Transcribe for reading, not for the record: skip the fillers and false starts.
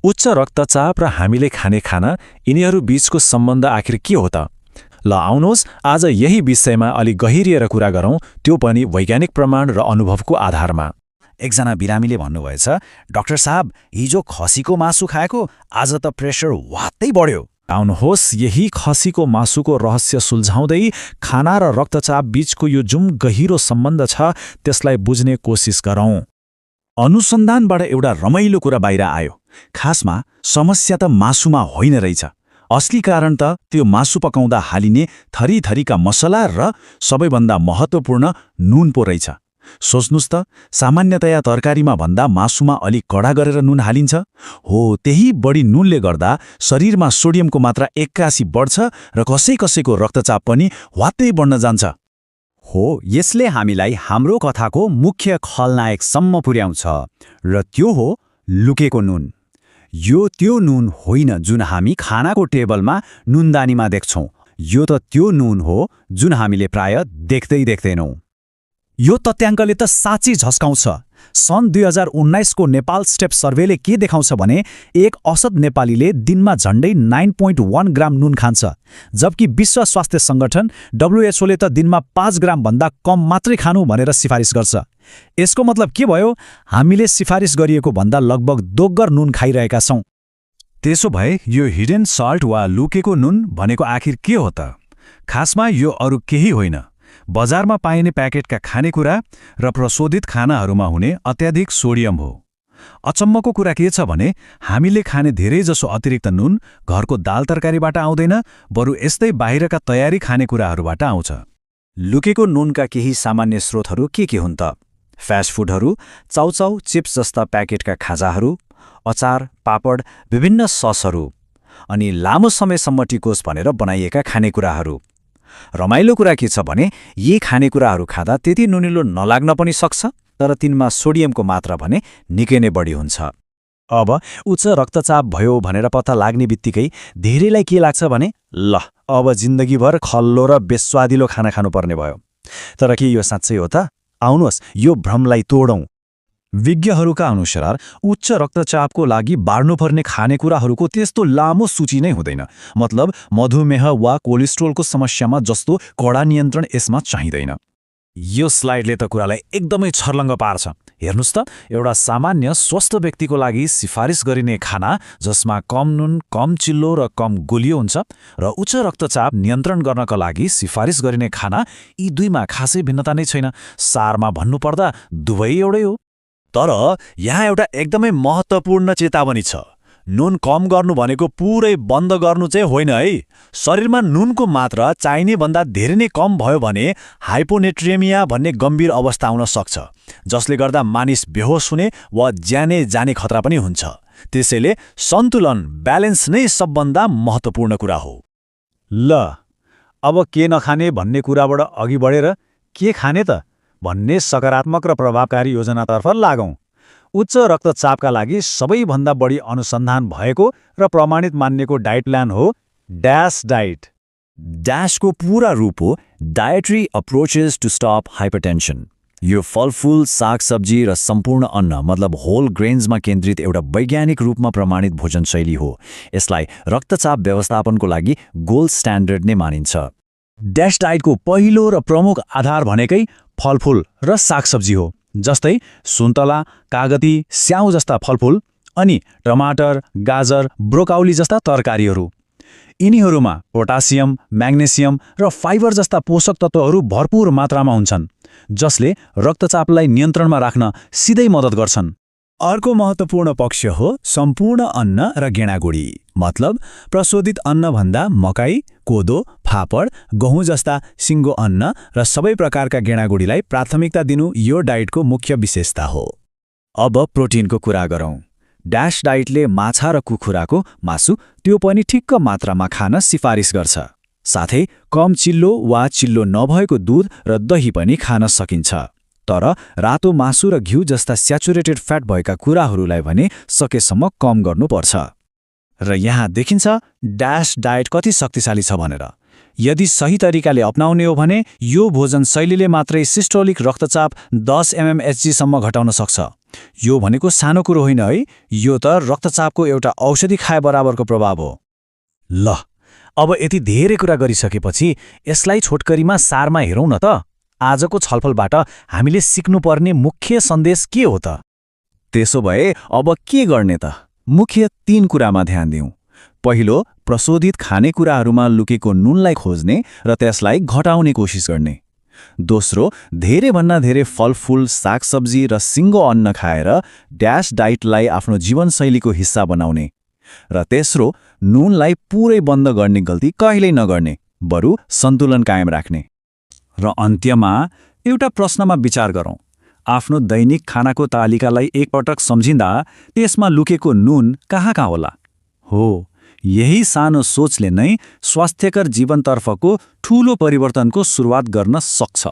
उच्च रक्तचाप र हामीले खाने खाना यिनीहरू बीचको सम्बन्ध आखिर के हो त? ल आउनुहोस् आज यही विषयमा अलि गहिरिएर कुरा गरौँ, त्यो पनि वैज्ञानिक प्रमाण र अनुभवको आधारमा। एकजना बिरामीले भन्नुभएछ, डाक्टर साहब हिजो खसीको मासु खाएको, आज त प्रेसर वात्तै बढ्यो। आउनुहोस् यही खसीको मासुको रहस्य सुल्झाउँदै खाना र रक्तचाप बीचको यो जुन गहिरो सम्बन्ध छ त्यसलाई बुझ्ने कोसिस गरौँ। अनुसन्धानबाट एउटा रमाइलो कुरा बाहिर आयो। खासमा समस्या त मासुमा होइन रहेछ। असली कारण त त्यो मासु पकाउँदा हालिने थरीथरीका मसला र सबैभन्दा महत्त्वपूर्ण नुन पो रहेछ। सोच्नुस् त, सामान्यतया तरकारीमा भन्दा मासुमा अलि कडा गरेर नुन हालिन्छ। हो, त्यही बढी नुनले गर्दा शरीरमा सोडियमको मात्रा एक्कासी बढ्छ र कसैको रक्तचाप पनि वात्तै बढ्न जान्छ। हो, यसले हामीलाई हाम्रो कथाको मुख्य खलनायकसम्म पुर्याउँछ, र त्यो हो लुकेको नुन। यो त्यो नुन होइन जुन हामी खानाको टेबलमा नुनदानीमा देख्छौँ। यो त त्यो नुन हो जुन हामीले प्राय देख्दैनौँ। यो तथ्याङ्कले त साँच्चै झस्काउँछ। सन् 2019 को नेपाल स्टेप सर्वेले के देखाउँछ भने एक औसत नेपालीले दिनमा झण्डै 9.1 ग्राम नुन खान्छ, जबकि विश्व स्वास्थ्य संगठन WHO ले त दिनमा 5 ग्राम भन्दा कम मात्रै खानु भनेर सिफारिस गर्छ। यसको मतलब के भयो? हामीले सिफारिस गरिएको भन्दा लगभग दोब्बर नुन खाइरहेका छौँ। त्यसो भए यो हिडन सल्ट वा लुकेको नुन भनेको आखिर के हो त? खासमा यो अरू केही होइन, बजारमा पाइने प्याकेटका खानेकुरा र प्रशोधित खानाहरूमा हुने अत्याधिक सोडियम हो। अचम्मको कुरा के छ भने हामीले खाने धेरैजसो अतिरिक्त नुन घरको दाल तरकारीबाट आउँदैन, बरु यस्तै बाहिरका तयारी खानेकुराहरूबाट आउँछ। लुकेको नुनका केही सामान्य स्रोतहरू के हुन् त? फास्ट फुडहरू, चाउचाउ, चिप्स जस्ता प्याकेटका खाजाहरू, अचार, पापड, विभिन्न ससहरू, अनि लामो समयसम्म टिकोस् भनेर बनाइएका खानेकुराहरू। रमाइलो कुरा के छ भने यी खानेकुराहरू खाँदा त्यति नुनिलो नलाग्न पनि सक्छ, तर तिनमा सोडियमको मात्रा भने निकै नै बढी हुन्छ। अब उच्च रक्तचाप भयो भनेर पत्ता लाग्ने बित्तिकै धेरैलाई के लाग्छ भने ल अब जिन्दगीभर खल्लो र बेस्वादिलो खाना खानुपर्ने भयो। तर के यो साँच्चै हो त? आउनुहोस् यो भ्रमलाई तोडौँ। विज्ञहरूका अनुसार उच्च रक्तचापको लागि बार्नुपर्ने खानेकुराहरूको त्यस्तो लामो सूची नै हुँदैन। मतलब मधुमेह वा कोलेस्ट्रोलको समस्यामा जस्तो कडा नियन्त्रण यसमा चाहिँदैन। यो स्लाइडले त कुरालाई एकदमै छर्लङ्ग पार्छ। हेर्नुस् त, एउटा सामान्य स्वस्थ व्यक्तिको लागि सिफारिस गरिने खाना जसमा कम नुन, कम चिल्लो र कम गुलियो हुन्छ, र उच्च रक्तचाप नियन्त्रण गर्नका लागि सिफारिस गरिने खाना, यी दुईमा खासै भिन्नता नै छैन। सारमा भन्नुपर्दा दुवै एउटै हो। तर यहाँ एउटा एकदमै महत्त्वपूर्ण चेतावनी छ। नुन कम गर्नु भनेको पुरै बन्द गर्नु चाहिँ होइन है। शरीरमा नुनको मात्रा चाहिने भन्दा धेरै नै कम भयो भने हाइपोनेट्रियमिया भन्ने गम्भीर अवस्था आउन सक्छ, जसले गर्दा मानिस बेहोस हुने वा ज्यानै जाने खतरा पनि हुन्छ। त्यसैले सन्तुलन, ब्यालेन्स नै सबभन्दा महत्त्वपूर्ण कुरा हो। ल अब के नखाने भन्ने कुराबाट अघि बढेर के खाने त भन्ने सकारात्मक र प्रभावकारी योजनातर्फ लागौँ। उच्च रक्तचापका लागि सबैभन्दा बढी अनुसन्धान भएको र प्रमाणित मानिएको डाइट प्लान हो ड्यास डाइट। ड्यासको पूरा रूप हो dietary approaches to stop hypertension. यो फलफुल, सागसब्जी र सम्पूर्ण अन्न मतलब होल ग्रेन्समा केन्द्रित एउटा वैज्ञानिक रूपमा प्रमाणित भोजनशैली हो। यसलाई रक्तचाप व्यवस्थापनको लागि गोल्ड स्ट्यान्डर्ड नै मानिन्छ। ड्यास डाइटको पहिलो र प्रमुख आधार भनेकै फलफुल र सागसब्जी हो, जस्तै सुन्तला, कागती, स्याउ जस्ता फलफुल अनि टमाटर, गाजर, ब्रोकाउली जस्ता तरकारीहरू। यिनीहरूमा पोटासियम, म्याग्नेसियम र फाइबर जस्ता पोषक तत्त्वहरू भरपूर मात्रामा हुन्छन्, जसले रक्तचापलाई नियन्त्रणमा राख्न सिधै मद्दत गर्छन्। अर्को महत्त्वपूर्ण पक्ष हो सम्पूर्ण अन्न र गेडागुडी। मतलब प्रशोधित अन्न भन्दा मकै, कोदो, फापड, गहुँ जस्ता सिङ्गो अन्न र सबै प्रकारका गेडागुडीलाई प्राथमिकता दिनु यो डाइटको मुख्य विशेषता हो। अब प्रोटिनको कुरा गरौँ। ड्यास डाइटले माछा र कुखुराको मासु त्यो पनि ठिक्क मात्रामा खान सिफारिस गर्छ। साथै कम चिल्लो वा चिल्लो नभएको दूध र दही पनि खान सकिन्छ। तर रातो मासु र घिउ जस्ता स्याचुरेटेड फ्याट भएका कुराहरूलाई भने सकेसम्म कम गर्नुपर्छ। र यहाँ देखिन्छ ड्यास डाइट कति शक्तिशाली छ भनेर। यदि सही तरिकाले अपनाउने हो भने यो भोजन शैलीले मात्रै सिस्टोलिक रक्तचाप 10 mmHg सम्म घटाउन सक्छ। यो भनेको सानो कुरो होइन है, यो त रक्तचापको एउटा औषधि खाए बराबरको प्रभाव हो। ल, अब यति धेरै कुरा गरिसकेपछि यसलाई छोटकरीमा सारमा हेरौँ न त। आजको छलफलबाट हामीले सिक्नुपर्ने मुख्य सन्देश के हो त? त्यसो भए अब के गर्ने त? मुख्य 3 कुरामा ध्यान दिउँ। पहिलो, प्रशोधित खानेकुराहरूमा लुकेको नुनलाई खोज्ने र त्यसलाई घटाउने कोसिस गर्ने। दोस्रो, धेरैभन्दा धेरै फलफूल, सागसब्जी र सिङ्गो अन्न खाएर ड्यास डाइटलाई आफ्नो जीवनशैलीको हिस्सा बनाउने। र तेस्रो, नुनलाई पुरै बन्द गर्ने गल्ती कहिल्यै नगर्ने, बरु सन्तुलन कायम राख्ने। र अन्त्यमा एउटा प्रश्नमा विचार गरौँ। आफ्नो दैनिक खानाको तालिकालाई एकपटक सम्झिँदा त्यसमा लुकेको नुन कहाँ होला? हो, यही सानो सोचले नै स्वास्थ्यकर जीवनतर्फको ठूलो परिवर्तनको सुरुवात गर्न सक्छ।